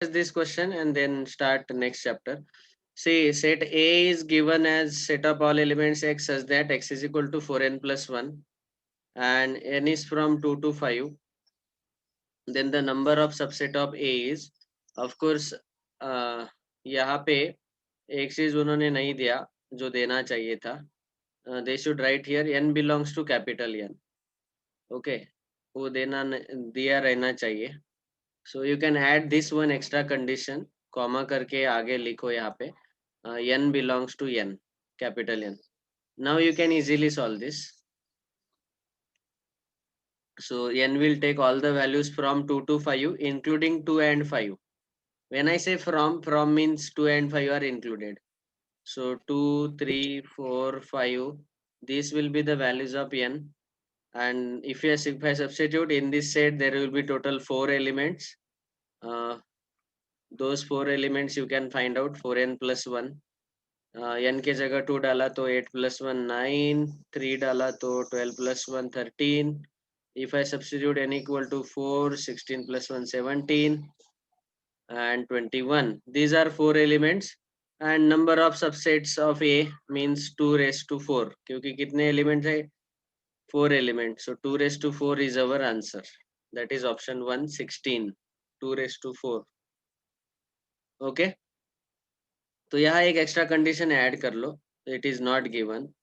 this question and then start the next chapter. See, set A is given as set of all elements x such that x is equal to 4n plus 1 and n is from 2 to 5. Then the number of subset of A is, of course, यहाँ पे एक चीज उन्होंने नहीं दिया जो देना चाहिए था. They should write here n belongs to capital N. Okay, वो देना दिया रहना चाहिए. So you can add this one extra condition, comma करके आगे लिखो यहाँ पे n belongs to n, capital N. Now you can easily solve this. So n will take all the values from 2 to 5, including 2 and 5. When I say from means 2 and 5 are included. So 2, 3, 4, 5. These will be the values of n. And if I substitute in this set, there will be total 4 elements. Those 4 elements you can find out 4n plus 1. n के जगह 2 डाला तो 8 plus 1 9, 3 डाला तो 12 plus 1 13. If I substitute n equal to 4, 16 plus 1 17 and 21. These are 4 elements and number of subsets of A means 2 raised to 4. क्योंकि कितने elements है? 4 elements. So 2 raised to 4 is our answer. That is option 1, 16. 2 raised to 4. Okay. तो यहाँ एक extra condition add कर लो. It is not given.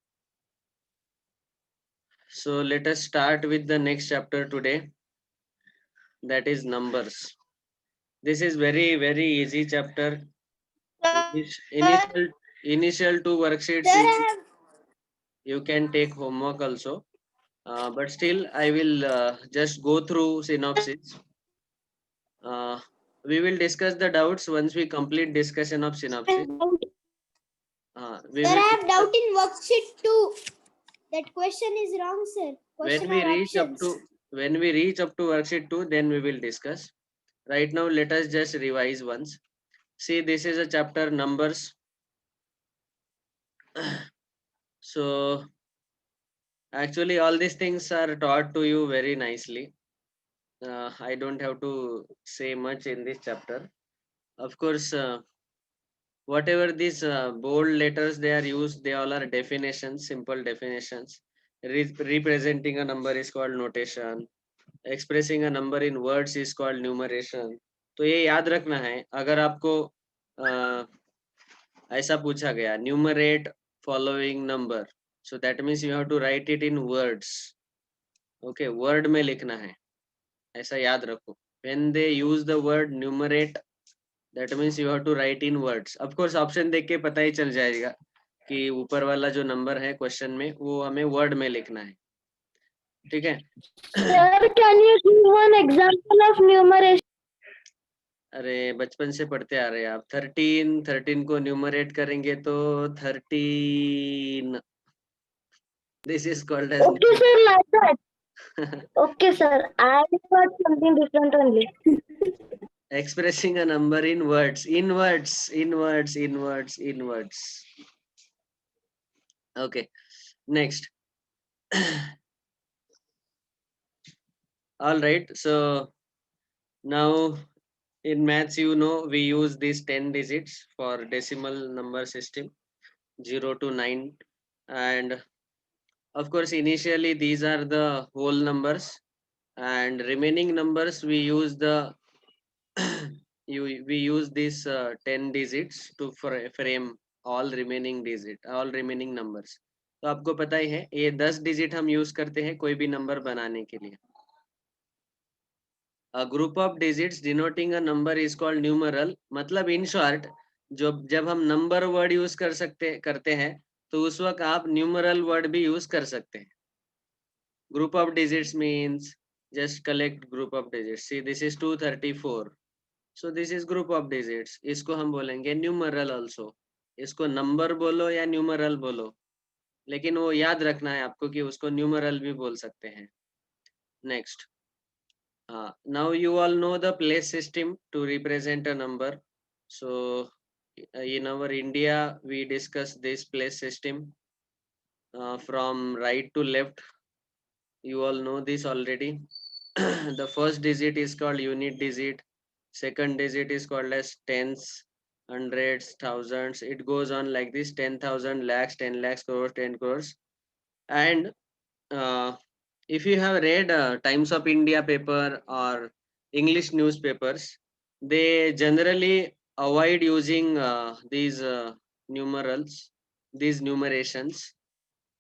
So let us start with the next chapter today. That is numbers. This is very easy chapter. Initial initial 2 worksheets you can take homework also. But still I will just go through synopsis. We will discuss the doubts once we complete discussion of synopsis. We Sir, will I have discuss. doubt in worksheet 2. That question is wrong, sir. Question When we or reach up options. to worksheet 2, then we will discuss. Right now let us just revise once. See, this is a chapter numbers. So actually all these things are taught to you very nicely. I don't have to say much in this chapter. Of course, whatever these bold letters they are used, they all are definitions, simple definitions. Representing a number is called notation. Expressing a number in words is called numeration. तो ये याद रखना है. अगर आपको ऐसा पूछा गया numerator following number, so that means you have to write it in words. Okay, word में लिखना है, ऐसा याद रखो. When they use the word numerate, that means you have to write in words. Of course option देख के पता ही चल जाएगा कि ऊपर वाला जो नंबर है क्वेश्चन में वो हमें वर्ड में लिखना है. ठीक है. Sir, can you give one example of numeration? अरे बचपन से पढ़ते आ रहे हैं आप. 13 को न्यूमरेट करेंगे तो 13. This is called as. Okay, sir, like that. Okay, sir. I got something different only. Expressing a number in words. In words. Okay, next. All right, so now in maths, you know, we use these 10 digits for decimal number system, 0 to 9. And of course, initially these are the whole numbers, and remaining numbers we use the we use these 10 digits to frame all remaining numbers. तो आपको पता ही है ये 10 digit हम use करते हैं कोई भी नंबर बनाने के लिए. A group of digits denoting a number is called numeral. मतलब in short, जब हम नंबर वर्ड यूज करते हैं तो उस वक्त आप न्यूमरल वर्ड भी यूज कर सकते हैं. Group of digits means just collect group of digits. See, this is 234. So this is group of digits. इसको हम बोलेंगे numeral also. इसको number बोलो या numeral बोलो, लेकिन वो याद रखना है आपको कि उसको numeral भी बोल सकते हैं. Next. Now you all know the place system to represent a number. So in our India, we discuss this place system from right to left. You all know this already. The first digit is called unit digit. second digit is called as tens, hundreds, thousands. It goes on like this: 10,000, lakhs, 10 lakhs, crores, 10 crores. And uh, if you have read Times of India paper or English newspapers, they generally avoid using these numerals, these numerations.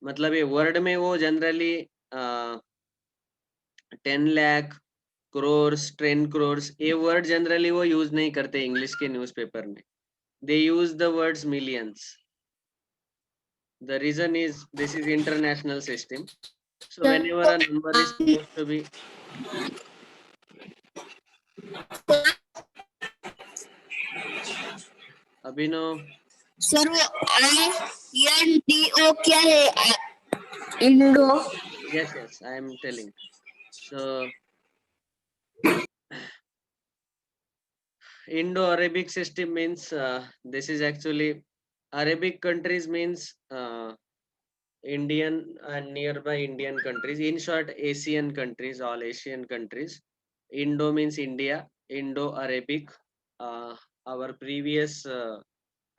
मतलब ये word में वो generally 10 lakh, crores, 10 crores, ये word generally वो use नहीं करते English के newspaper में. They use the words millions. The reason is this is international system. So whenever a number is supposed to be Abhinav. Sir INDO क्या है? Indo. Yes, I am telling. So Indo-Arabic system means this is actually Arabic countries means Indian and nearby Indian countries. In short, Asian countries, all Asian countries. Indo means India, Indo-Arabic. Our previous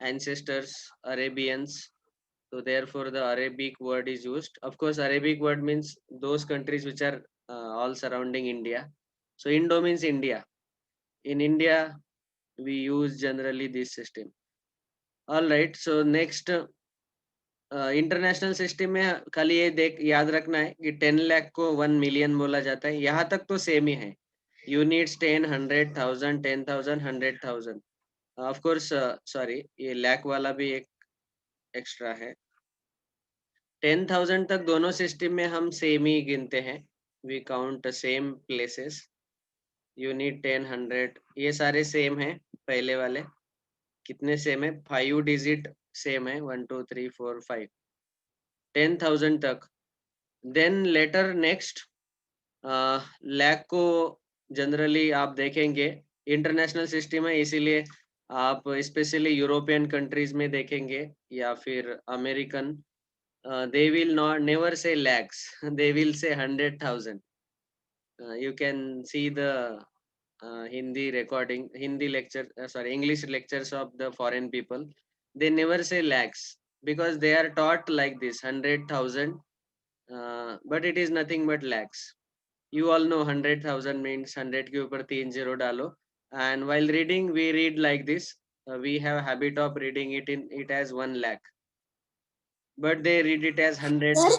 ancestors, Arabians. So therefore, the Arabic word is used. Of course, Arabic word means those countries which are all surrounding India. So Indo means India. In India, we use generally this system. All right. So next, international system में खाली ये देख याद रखना है कि 10 लाख को 1 million बोला जाता है. यहाँ तक तो सेम ही है. यूनिट्स 10, 100,000, 10,000, 100,000. ऑफ कोर्स सॉरी, ये लाख वाला भी एक एक्स्ट्रा है. 10,000 तक दोनों सिस्टम में हम सेम ही गिनते हैं. We count same places. Unit 10, 100 ये सारे सेम है. पहले वाले कितने सेम है? 5 डिजिट सेम है. 1 2 3 4 5. 10,000 तक. देन लेटर नेक्स्ट लैक को जनरली आप देखेंगे इंटरनेशनल सिस्टम है, इसीलिए आप स्पेशली यूरोपियन कंट्रीज में देखेंगे या फिर American. They will not never say lakhs, they will say 100,000. You can see the Hindi recording, Hindi lecture, sorry, English lectures of the foreign people. They never say lakhs because they are taught like this 100,000, but it is nothing but lakhs. You all know 100,000 means 100 के ऊपर 3 zero डालो. And while reading, we read like this. We have habit of reading it as 1 lakh, but they read it as 100. Sir?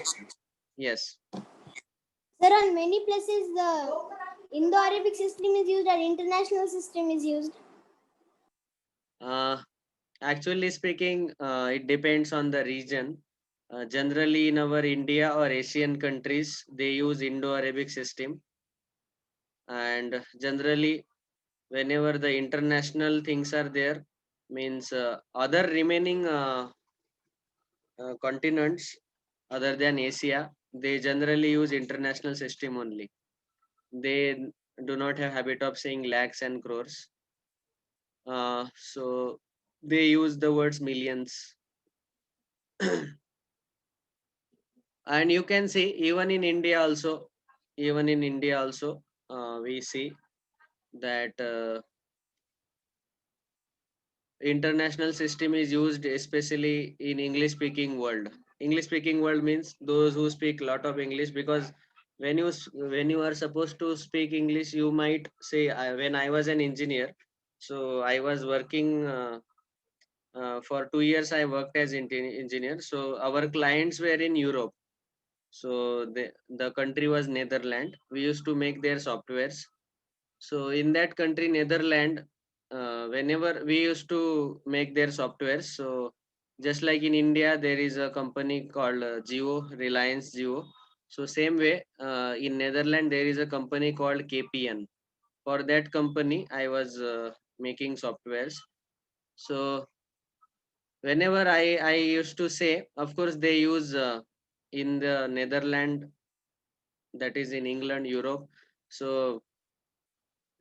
Yes. Sir, on many places the Indo-Arabic system is used and international system is used. Actually speaking, it depends on the region. Generally, in our India or Asian countries, they use Indo-Arabic system. And generally, whenever the international things are there, means other remaining continents other than Asia, they generally use international system only. They do not have habit of saying lakhs and crores. So they use the words millions. And you can see even in India also, we see that international system is used especially in English speaking world. English speaking world means those who speak lot of English, because when you are supposed to speak English, you might say, when I was an engineer, so I was working for 2 years. I worked as engineer. So our clients were in Europe. So the country was Netherlands. We used to make their softwares. So in that country, Netherlands, whenever we used to make their softwares, so just like in India, there is a company called Jio, Reliance Jio. So same way, in Netherlands, there is a company called KPN. For that company, I was making softwares. So whenever I used to say, of course, they use in the Netherlands, that is in England, Europe. So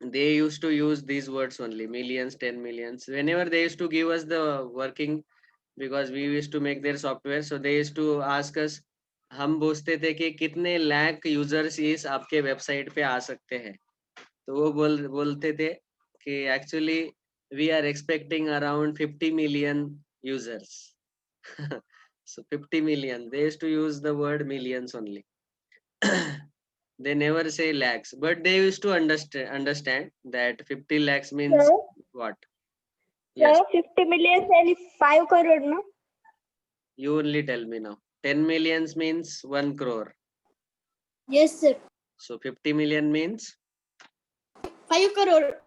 they used to use these words only: millions, 10 millions. Whenever they used to give us the working, because we used to make their software, so they used to ask us. हम पूछते थे कि कितने lakh users इस आपके website पे आ सकते हैं. तो वो बोलते थे कि actually we are expecting around 50 million users. So 50 million, they used to use the word millions only. They never say lakhs, but they used to understand that 50 lakhs means Sir, what. Yes, 50 million and 5 crore, no? you only tell me now. 10 millions means 1 crore. Yes, sir. So 50 million means 5 crore.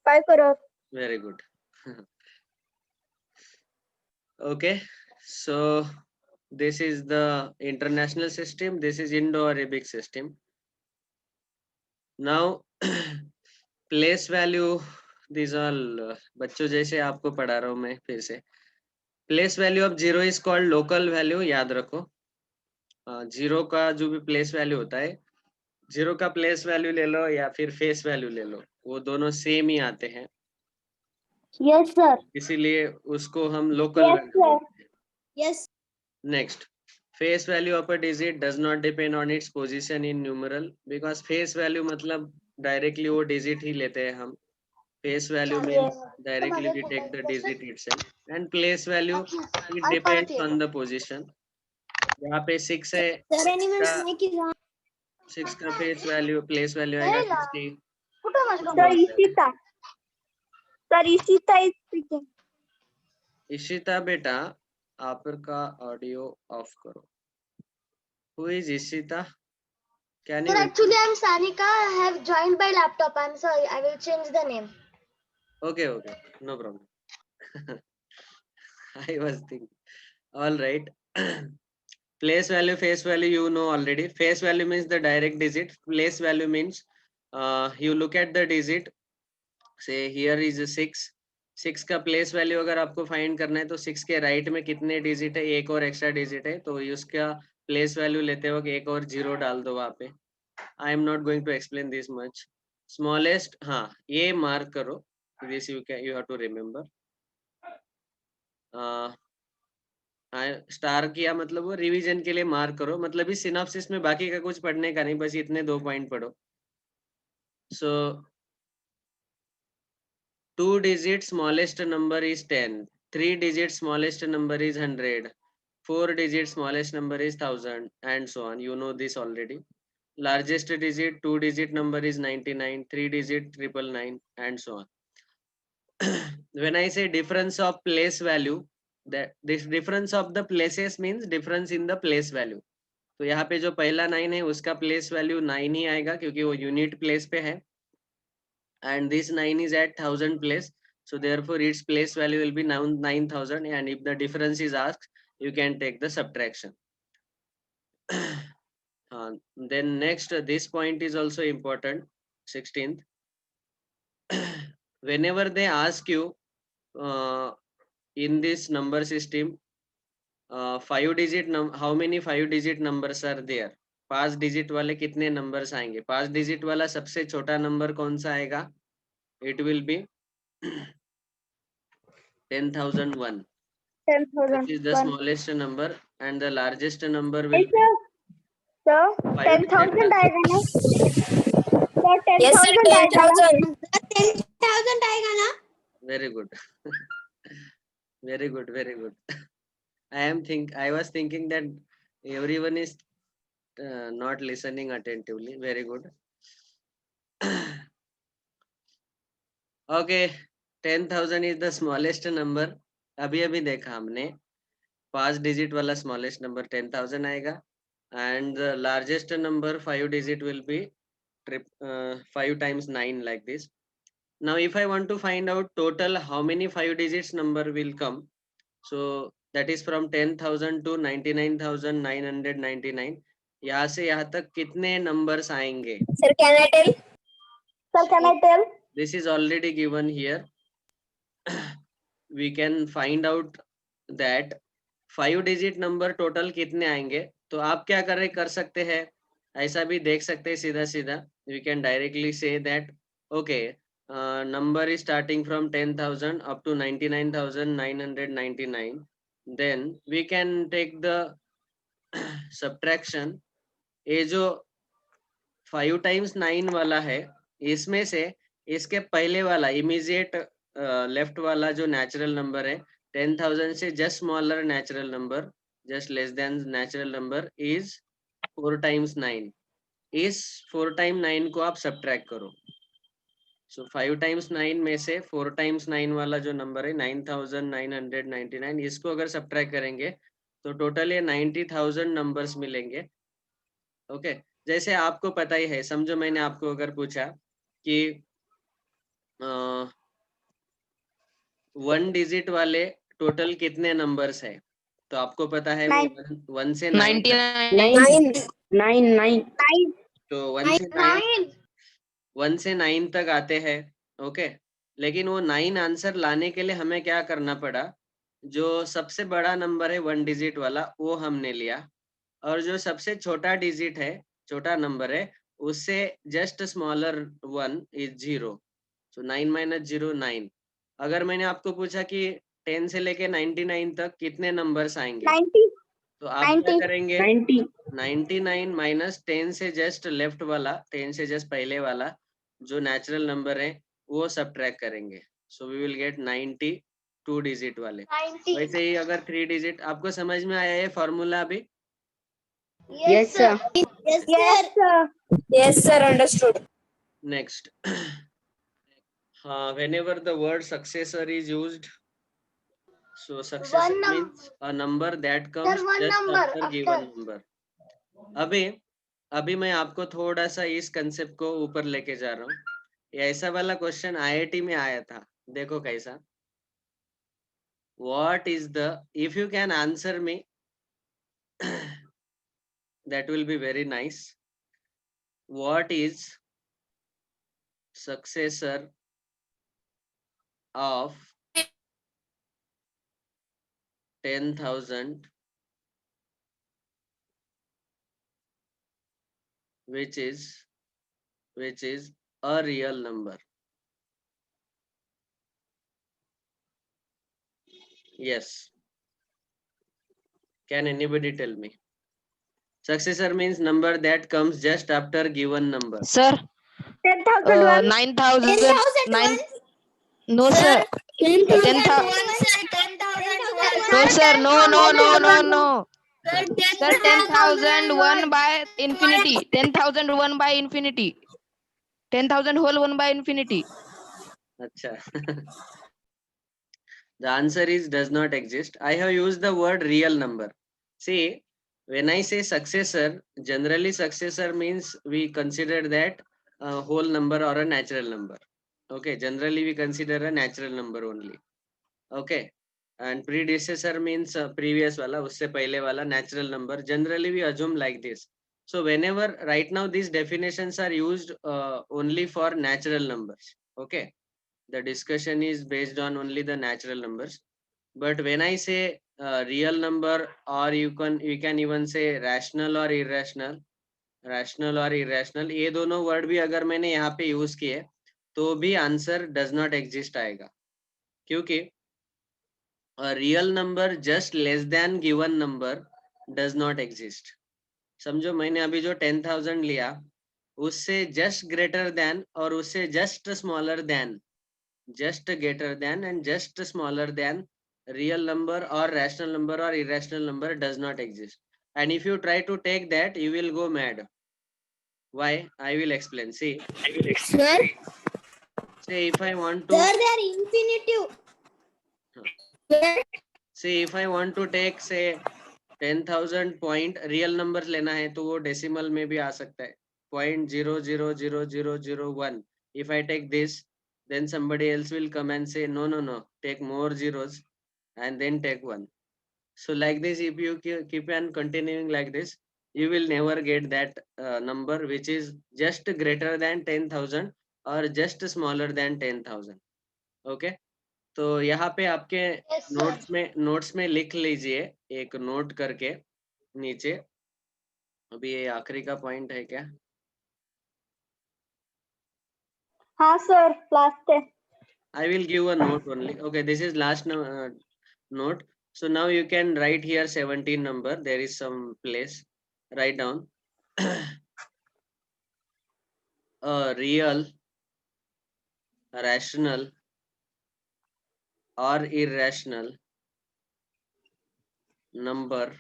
5 crore. very good. Okay, so this is the international system, this is Indo-Arabic system. Now place value, these all बच्चों जैसे आपको पढ़ा रहा हूँ मैं फिर से. Place value of zero is called local value, याद रखो. जीरो का जो भी प्लेस वैल्यू होता है, जीरो का प्लेस वैल्यू ले लो या फिर फेस वैल्यू ले लो, वो दोनों सेम ही आते हैं, Yes, sir. इसीलिए उसको हम लोकल Yes, वैल्यू sir. बोलते हैं. Yes. Next, face value of a digit does not depend on its position in numeral, because face value मतलब directly वो digit ही लेते हैं हम. Face value means directly we take the digit itself, and place value it depends on the position. यहाँ पे 6 है, Sir, any का snake is on. 6 का face value place value आएगा 60. Sir, Ishita. Sir, Ishita is speaking. Ishita बेटा आपका audio of करो. Who is Ishita? Can you? Sir, actually, I'm Sanika. I have joined by laptop. I'm sorry. I will change the name. Okay, no problem. I was thinking. All right. Place value, face value, you know already. Face value means the direct digit. Place value means you look at the digit. Say here is a 6. 6 का place value अगर आपको find करना है तो 6 के right में कितने digit है, एक और एक्स्ट्रा डिजिट है, तो उसका प्लेस वैल्यू लेते वक्त एक और जीरो डाल दो वहां पे. I am not going to explain this much. Smallest, हाँ ये मार्क करो, this you have to remember. Star किया मतलब वो रिवीजन के लिए मार्क करो, मतलब इस सिनॉप्सिस में बाकी का कुछ पढ़ने का नहीं, बस इतने 2 पॉइंट पढ़ो. सो 2 digit smallest number is 10, 3 digit smallest number is 100, 4 digit smallest number is 1000, and so on. You know this already. Largest digit 2 digit number is 99, 3 digit 999, and so on. When I say difference of place value, that this difference of the places means difference in the place value. तो यहाँ पे जो पहला 9 है उसका place value 9 ही आएगा क्योंकि वो यूनिट प्लेस पे है, and this 9 is at 1000 place, so therefore its place value will be 9000, and if the difference is asked you can take the subtraction. Then next, this point is also important, 16th. Whenever they ask you in this number system 5 digit how many 5 digit numbers are there, 5 digit वाले कितने numbers आएंगे, 5 digit वाला सबसे छोटा number कौन सा आएगा, it will be 10,001. 10,000. Which is the smallest number, and the largest number will Yes, be sir. 10,000 आएगा ना? Sir, 10,000 आएगा ना? 10,000 आएगा ना? very good. Very good, very good. I was thinking that everyone is not listening attentively. Very good. Okay, 10,000 is the smallest number. अभी देखा हमने 5 digit वाला smallest number 10,000 आएगा, and the largest number 5 digit will be 5 times 9 like this. Now if I want to find out total how many 5 digits number will come, so that is from 10,000 to 99,999, यहाँ से यहाँ तक कितने numbers आएंगे. Sir, can I tell? Sir, can I tell? This is already given here. We can find out that 5 digit number total कितने आएंगे. तो आप क्या कर सकते हैं, ऐसा भी देख सकते हैं सीधा सीधा. We can directly say that okay, number is starting from 10,000 up to 99,999. Then we can take the subtraction. ये जो 5 times 9 वाला है, इसमें से इसके पहले वाला इमीडिएट लेफ्ट वाला जो नेचुरल नंबर है 10,000 से just smaller natural number, just less than natural number is 4 times 9. इस 4 times 9 को आप सब्ट्रैक्ट करो. सो 5 times 9 में से 4 times 9 वाला जो नंबर है 9,999, इसको अगर सब्ट्रैक्ट करेंगे तो टोटल ये 90,000 नंबर्स मिलेंगे. ओके, जैसे आपको पता ही है, समझो मैंने आपको अगर पूछा कि 1 डिजिट वाले टोटल कितने नंबर्स है, तो आपको पता है वो 1 से 9 तक. 9 तो 1 से 9 तक आते हैं. ओके, लेकिन वो 9 आंसर लाने के लिए हमें क्या करना पड़ा, जो सबसे बड़ा नंबर है 1 डिजिट वाला वो हमने लिया, और जो सबसे छोटा डिजिट है, छोटा नंबर है, उससे just smaller 1 is 0. So 9 minus 0 9. अगर मैंने आपको पूछा कि 10 से लेके 99 तक कितने नंबर्स आएंगे, 90 तो आप क्या 90 करेंगे, 99 माइनस 10 से जस्ट लेफ्ट वाला, 10 से जस्ट पहले वाला जो नेचुरल नंबर है वो सब्ट्रैक्ट करेंगे. सो वी विल गेट 90 2 डिजिट वाले. 90. वैसे ही अगर 3 डिजिट, आपको समझ में आया है फॉर्मूला अभी? Yes, sir. Yes, Yes, sir. sir. Yes, sir. Understood. Next. Whenever the word successor is used, so successor One means a number that comes one just number after given after. number. अभी मैं आपको थोड़ा सा इस concept को ऊपर लेके जा रहा हूँ. ये ऐसा वाला क्वेश्चन IIT में आया था, देखो कैसा. What is the, if you can answer me, that will be very nice. What is successor of 10,000 which is a real number? Yes. Can anybody tell me? Successor means number that comes just after given number. Sir, 10,001 9,000. 10,001. No, sir. 10,000. No, sir. No. Sir, 10,001 by infinity. 10,001 by infinity. 10,000 whole 1 by infinity. Acha. The answer is does not exist. I have used the word real number. See, when I say successor, generally successor means we consider that a whole number or a natural number. Okay, generally we consider a natural number only. Okay, and predecessor means previous wala, usse pehle wala natural number. Generally we assume like this. So whenever right now these definitions are used only for natural numbers. Okay, the discussion is based on only the natural numbers. But when I say real number, or you can even say rational or irrational, ये दोनों word भी अगर मैंने यहाँ पे use किए तो भी आंसर डज नॉट एग्जिस्ट आएगा, क्योंकि real number just less than given number does not exist. समझो मैंने अभी जो 10,000 लिया उससे जस्ट ग्रेटर देन और उससे just smaller than, just greater than and just smaller than real number or rational number or irrational number does not exist. And if you try to take that, you will go mad. Why? I will explain. See, Sir, say if I want to, sir, they are infinitive. see if I want to take say 10,000 point real numbers लेना है तो वो decimal में भी आ सकता है, 0.000001. If I take this, then somebody else will come and say no, take more zeros and then take 1. So like this, if you keep on continuing like this, you will never get that number which is just greater than 10,000 or just smaller than 10,000. Okay, तो यहाँ पे आपके Yes, sir. Notes में लिख लीजिए, एक note करके नीचे. अभी ये आखिरी का पॉइंट है क्या? हाँ सर, लास्ट है. I will give a note only. Okay, this is last note. So now you can write here 17 number. There is some place. Write down. A real rational or irrational number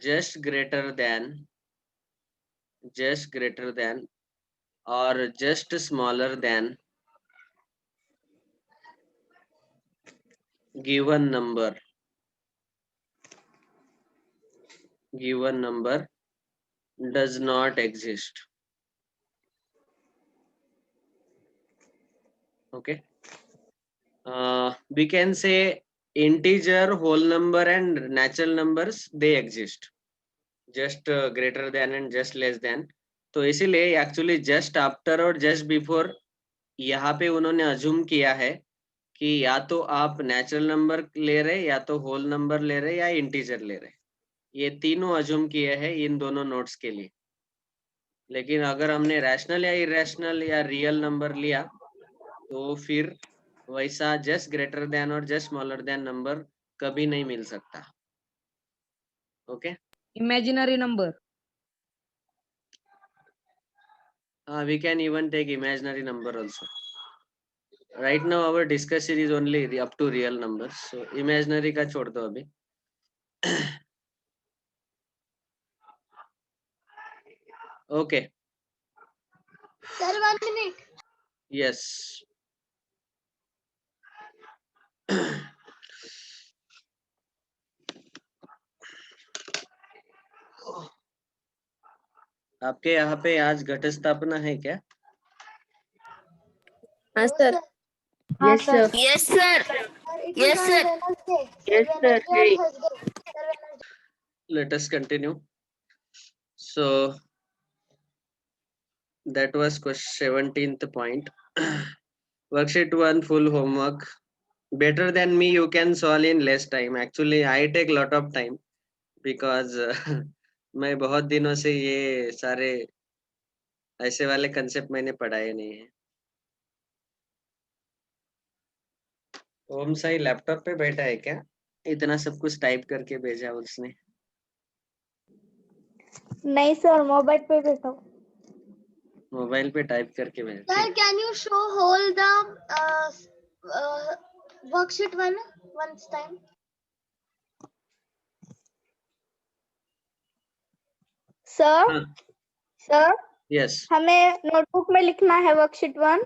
just greater than or just smaller than given number does not exist. Okay. We can say integer, whole number and natural numbers, they exist. Just greater than and just less than. तो इसीलिए actually just after और just before यहाँ पे उन्होंने assume किया है कि या तो आप नेचुरल नंबर ले रहे, या तो होल नंबर ले रहे, या इंटीजर ले रहे. ये तीनों अज्यूम किए हैं इन दोनों नोट्स के लिए. लेकिन अगर हमने रैशनल या इरेशनल या रियल नंबर लिया तो फिर वैसा जस्ट ग्रेटर देन और जस्ट स्मॉलर देन नंबर कभी नहीं मिल सकता. Okay. Imaginary number. We can even take imaginary number also. Right now our discussion is only up to real numbers, so imaginary का छोड़ दो अभी. Okay. Sir, 1 minute. Yes. आपके यहाँ पे आज घट स्थापना है क्या? No, sir. Yes, sir. Yes, sir. It Yes, is sir. on Wednesday. Yes, sir. Wednesday Hey. and Thursday. Sir, Wednesday. Let us continue. So that was question 17th point. Worksheet 1 full homework. Better than me, you can solve in less time. Actually, I take lot of time because मैं बहुत दिनों से ये सारे ऐसे वाले concept मैंने पढ़ाए नहीं है. ओम साई लैपटॉप पे बैठा है क्या? इतना सब कुछ टाइप करके भेजा उसने. नहीं सर, मोबाइल पे बैठा हूँ. मोबाइल पे टाइप करके भेजा. Sir, can you show whole the worksheet once time? Sir, हाँ. Sir, yes. हमें नोटबुक में लिखना है वर्कशीट 1.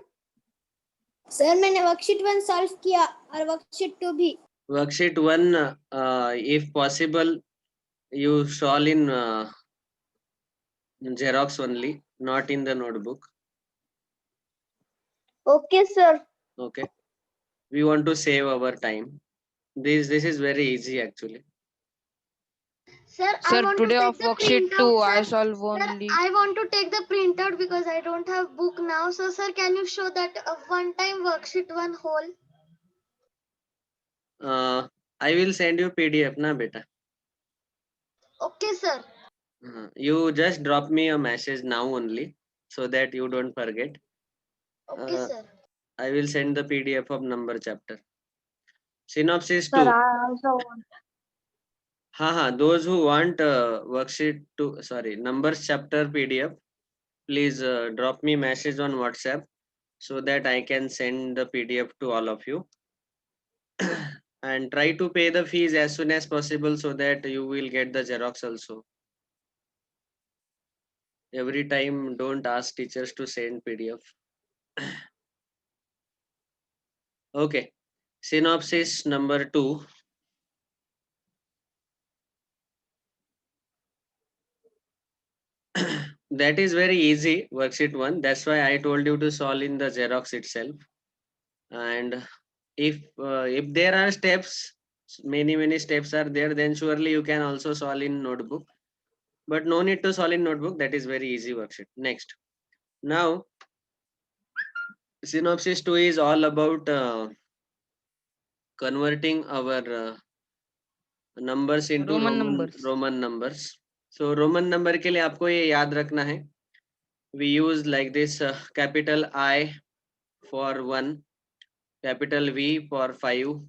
सर मैंने वर्कशीट 1 सॉल्व किया और वर्कशीट 2 भी. Worksheet 1, if possible, you solve in Xerox only, not in the notebook. Okay sir. Okay. We want to save our time. This is very easy actually. Sir, I Sir, want today to of take the worksheet 2, printout, I sir. solve Sir, only. I want to take the printout because I don't have book now. So, sir, can you show that one time worksheet 1 whole? I will send you PDF na beta. Okay, sir. You just drop me a message now only so that you don't forget. Okay, sir. I will send the PDF of number chapter. Synopsis 2. Sir I also want. हाँ, those who want worksheet 2, sorry, numbers chapter PDF, please drop me message on WhatsApp so that I can send the PDF to all of you. And try to pay the fees as soon as possible so that you will get the Xerox also. Every time don't ask teachers to send PDF. Okay, synopsis number 2. That is very easy, worksheet 1. That's why I told you to solve in the Xerox itself. And if there are steps, many steps are there, then surely you can also solve in notebook. But no need to solve in notebook. That is very easy worksheet. Next, now synopsis 2 is all about converting our numbers into Roman numbers. So Roman number के लिए आपको ये याद रखना है. We use like this capital I for 1, capital V for 5,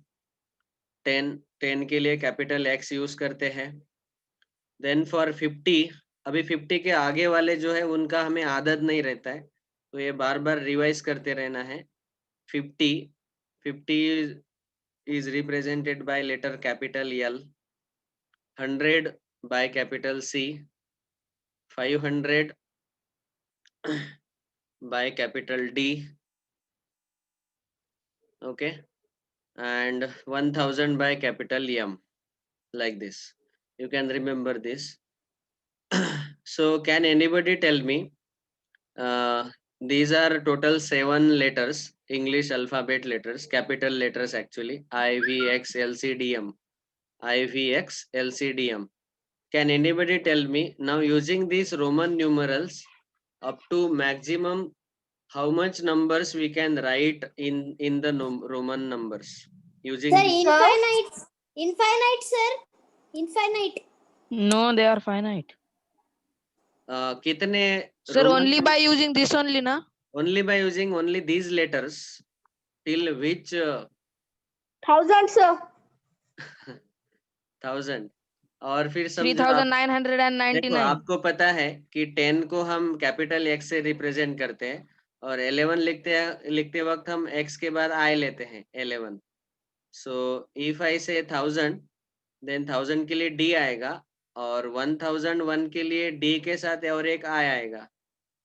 10 के लिए capital X use करते हैं. Then for 50, अभी 50 के आगे वाले जो है उनका हमें आदत नहीं रहता है. तो ये बार बार रिवाइज करते रहना है. 50 is represented by letter capital L, 100 by capital C, 500 by capital D, okay, and 1000 by capital M, like this. You can remember this. So can anybody tell me, these are total 7 letters, English alphabet letters, capital letters actually, I, V, X, L, C, D, M, I, V, X, L, C, D, M. Can anybody tell me, now using these Roman numerals up to maximum, how much numbers we can write in the Roman numbers using Sir, these? infinite, sir. Infinite. No, they are finite. कितने Sir, Roman only by using this only, na? only by using only these letters, till which 1000, sir. 1000. और फिर समझो देखो 3999. आपको पता है कि 10 को हम कैपिटल X से रिप्रेजेंट करते हैं और 11 लिखते वक्त हम X के बाद I लेते हैं 11. So if I say 1000, then 1000 के लिए D आएगा और 1001 के लिए D के साथ और एक I आएगा.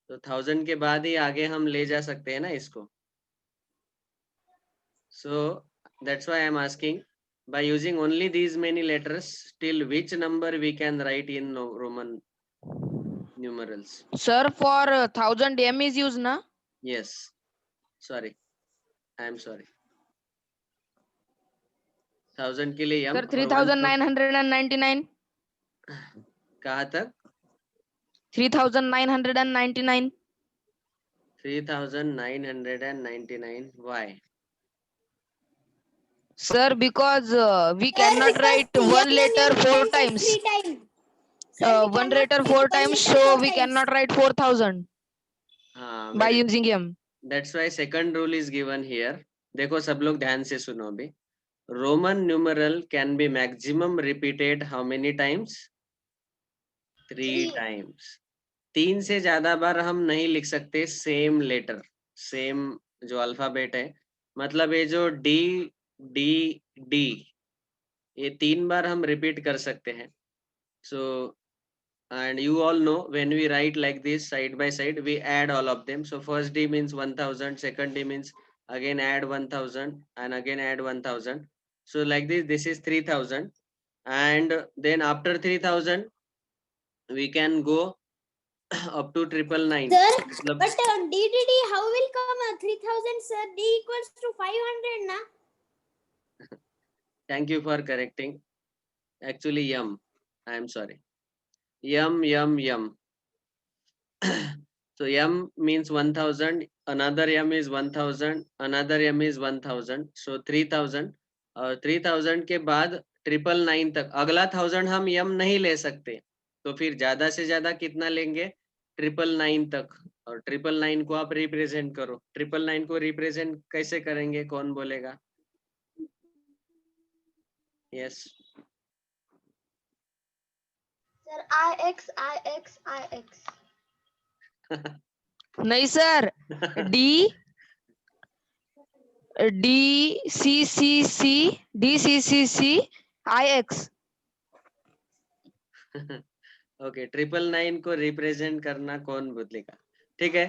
तो 1000 के बाद ही आगे हम ले जा सकते हैं ना इसको. So that's why I'm asking, by using only these many letters, till which number we can write in Roman numerals? Sir, for 1000 M is used, na? Yes. Sorry. I am sorry. 1000 के लिए M. Sir, 3999. कहाँ तक? 3999. 3999. Why? Sir, because we cannot write one letter 4 times. 3 times. Sir, we One cannot letter write 4 one times, letter so 4 we times. cannot write 4000 हाँ, by very- using M. That's why second rule is given here. देखो सब लोग ध्यान से सुनो अभी. Roman numeral can be maximum repeated how many times? 3 times. 3 से ज्यादा बार हम नहीं लिख सकते सेम लेटर, सेम जो अल्फाबेट है. मतलब ये जो D, D, D, ये 3 बार हम रिपीट कर सकते हैं. So and you all know, when we write like this side by side, we add all of them. So first D means 1000, second D means again add 1000 and again add 1000. So like this is 3000, and then after 3000 we can go up to 999. Sir, मतलब but DDD, how will come 3000, sir? D equals to 500, na? thank you for correcting. Actually M, I am sorry. M. So M means 1000, another M is 1000, another M is 1000. So 3000 और 3000 के बाद 999 तक. अगला 1000 हम M नहीं ले सकते, तो फिर ज्यादा से ज्यादा कितना लेंगे? 999 तक. और 999 को आप रिप्रेजेंट करो. 999 को रिप्रेजेंट कैसे करेंगे, कौन बोलेगा? Yes. Sir, IX, IX, IX. नहीं sir, D, DCCC, DCCC, IX. Okay, 999 को रिप्रेजेंट करना कौन बोलेगा? ठीक है.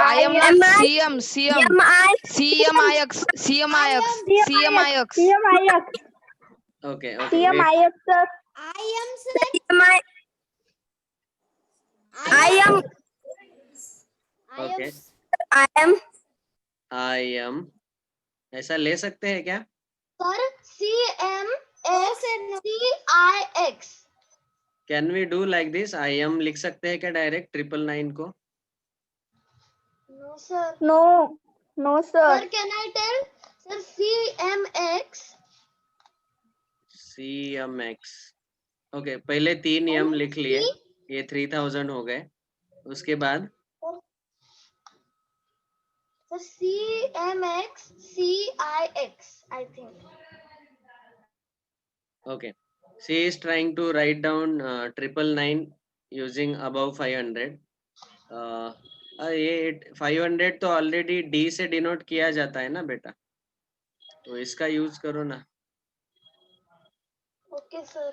I am not CM, CMIX. Okay. CMIX, sir. Okay. I am. ऐसा ले सकते हैं क्या? Sir, CMXCIX. Can we do like this? I am लिख सकते हैं क्या डायरेक्ट 999 को? No, sir. No, sir. Sir, can I tell? Sir, CMX. CMX. Okay, पहले 3 M लिख लिए, ये 3000 हो गए. उसके बाद Sir, CMXCIX, I think. okay. She is trying to write down 999 using above 500. ये 500 तो ऑलरेडी डी से डिनोट किया जाता है ना बेटा, तो इसका यूज करो ना. Okay, sir.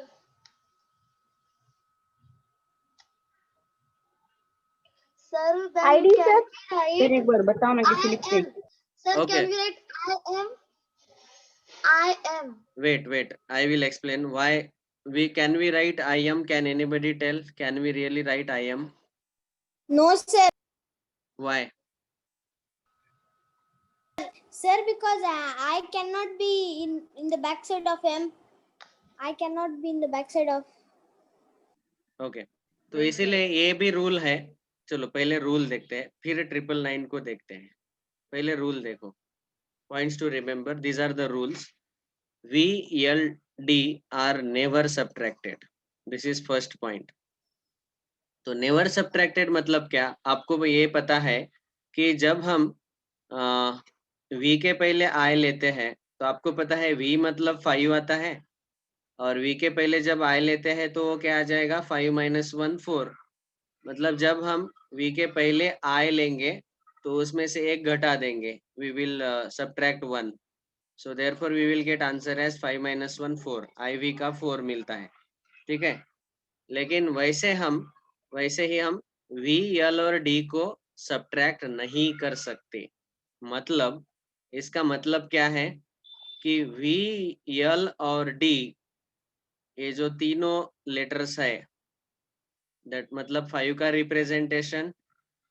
Sir, then ID, can sir? we write एक बार बताओ ना कैसे I लिखते am? हैं. Sir, Okay. can we write I am? I am. Wait, I will explain why can we write I am. Can anybody tell, can we really write I am? No, sir. Why? Sir, because I cannot be in the backside of M. I cannot be in the backside of. Okay, तो इसीलिए ये भी rule है. चलो पहले rule देखते हैं, फिर 999 को देखते हैं. पहले रूल देखो. Points to remember, these are the rules. V, L, D are never subtracted. This is first point. तो never subtracted मतलब क्या? आपको ये पता है कि जब हम V के पहले I लेते हैं तो आपको पता है V मतलब 5 आता है, और V के पहले जब I लेते हैं तो वो क्या आ जाएगा? 5 - 1 4. मतलब जब हम V के पहले I लेंगे तो उसमें से एक घटा देंगे, we will subtract 1. So therefore we will get answer as 5 - 1 4. IV का 4 मिलता है, ठीक है. लेकिन वैसे ही हम V, L और D को सब्ट्रैक्ट नहीं कर सकते. मतलब इसका मतलब क्या है कि V, L और D ये जो तीनों लेटर्स है, दैट मतलब 5 का रिप्रेजेंटेशन,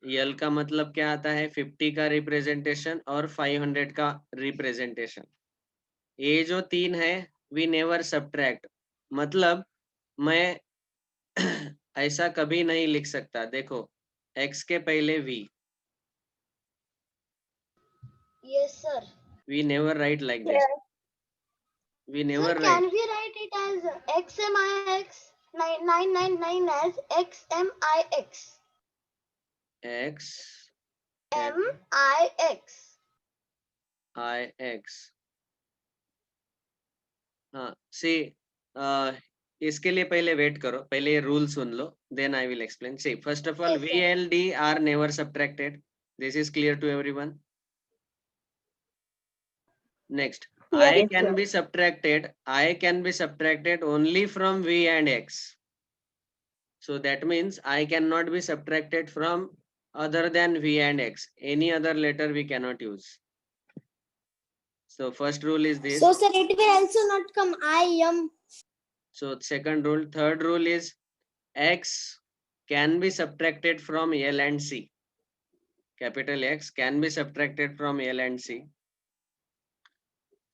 L का मतलब क्या आता है 50 का रिप्रेजेंटेशन, और 500 का रिप्रेजेंटेशन. ये जो तीन है वी नेवर सब्ट्रैक्ट. मतलब मैं ऐसा कभी नहीं लिख सकता. देखो x के पहले v, Yes, sir. we never write like this. We never Sir, write. can we write it as XMIX 999 as XMIX? x MIX. I x. हाँ, सी इसके लिए पहले वेट करो, पहले ये रूल सुन लो, then I will explain. See first of all Yes, V, sir. L, D are never subtracted. This is clear to everyone. Next, I Yes, can sir. be subtracted. I can be subtracted only from V and X. So that means I cannot be subtracted from other than V and X. Any other letter we cannot use. So first rule is this. So, sir, it will also not come I am. So second rule. Third rule is X can be subtracted from L and C. Capital X can be subtracted from L and C.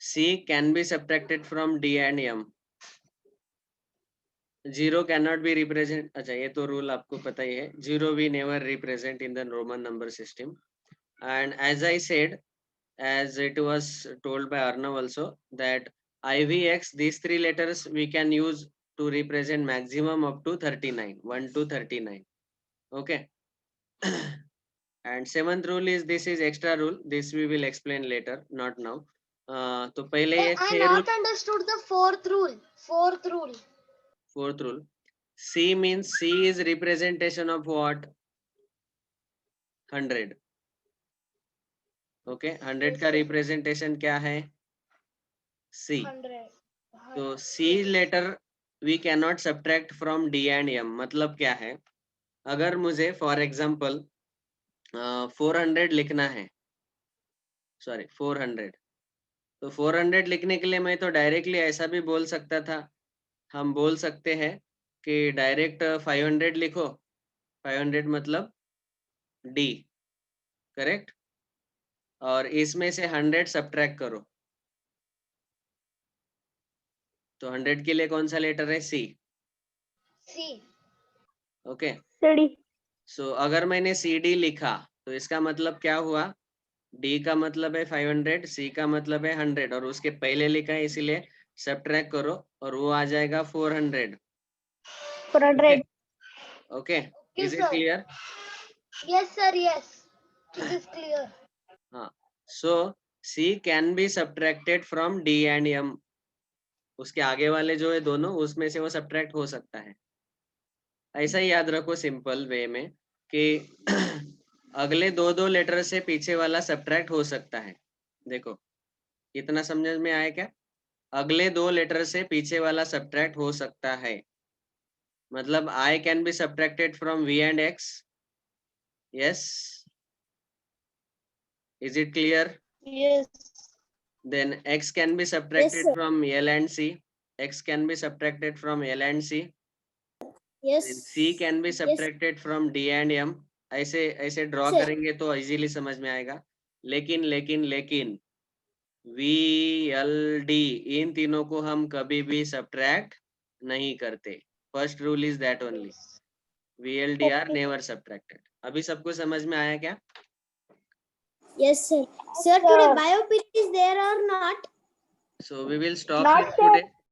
C can be subtracted from D and M. 0 cannot be represent. अच्छा, ये तो rule आपको पता ही है. 0 we never represent in the Roman number system. And as I said, as it was told by Arnav also, that IVX, these three letters we can use to represent maximum up to 39, 1 to 39. Okay. And seventh rule is, this is extra rule. This we will explain later, not now. तो पहले ये I 6 not understood the fourth rule. Fourth rule. Fourth rule. C means, C is representation of what? 100. Okay, 100 का representation क्या है? C. 100. तो C letter we cannot subtract from D and M. मतलब क्या है? अगर मुझे for example 400 लिखना है, sorry 400, तो 400 लिखने के लिए मैं तो डायरेक्टली ऐसा भी बोल सकता था. हम बोल सकते हैं कि डायरेक्ट 500 लिखो. 500 मतलब D, करेक्ट, और इसमें से 100 सब्ट्रैक्ट करो. तो 100 के लिए कौन सा लेटर है? C. C. ओके. CD. सो अगर मैंने CD लिखा तो इसका मतलब क्या हुआ? D का मतलब है 500, C का मतलब है 100, और उसके पहले लिखा है इसीलिए सब्ट्रैक्ट करो और वो आ जाएगा 400. 400. Okay, is it sir. Clear? Yes, sir. Yes. It is clear. हाँ. सो C can be subtracted from D and M. उसके आगे वाले जो है दोनों, उसमें से वो सब्ट्रैक्ट हो सकता है. ऐसा ही याद रखो सिंपल वे में कि अगले दो लेटर से पीछे वाला सब्ट्रैक्ट हो सकता है। देखो इतना समझ में आया क्या? अगले 2 लेटर से पीछे वाला सब्ट्रैक्ट हो सकता है, मतलब I can be subtracted from V and X. Yes, is it clear? Yes. Then X can be subtracted sir. from L and C. X can be subtracted from L and C. Yes. Then C can be Yes. subtracted from D and M. ऐसे ऐसे draw Sir. करेंगे तो easily समझ में आएगा। लेकिन लेकिन लेकिन V, L, D इन तीनों को हम कभी भी सब्ट्रैक्ट नहीं करते। First rule is that only. VLD are never subtracted. अभी सबको समझ में आया क्या? Yes, sir. Sir, today bio period is there or not? So we will stop Not here sure. today.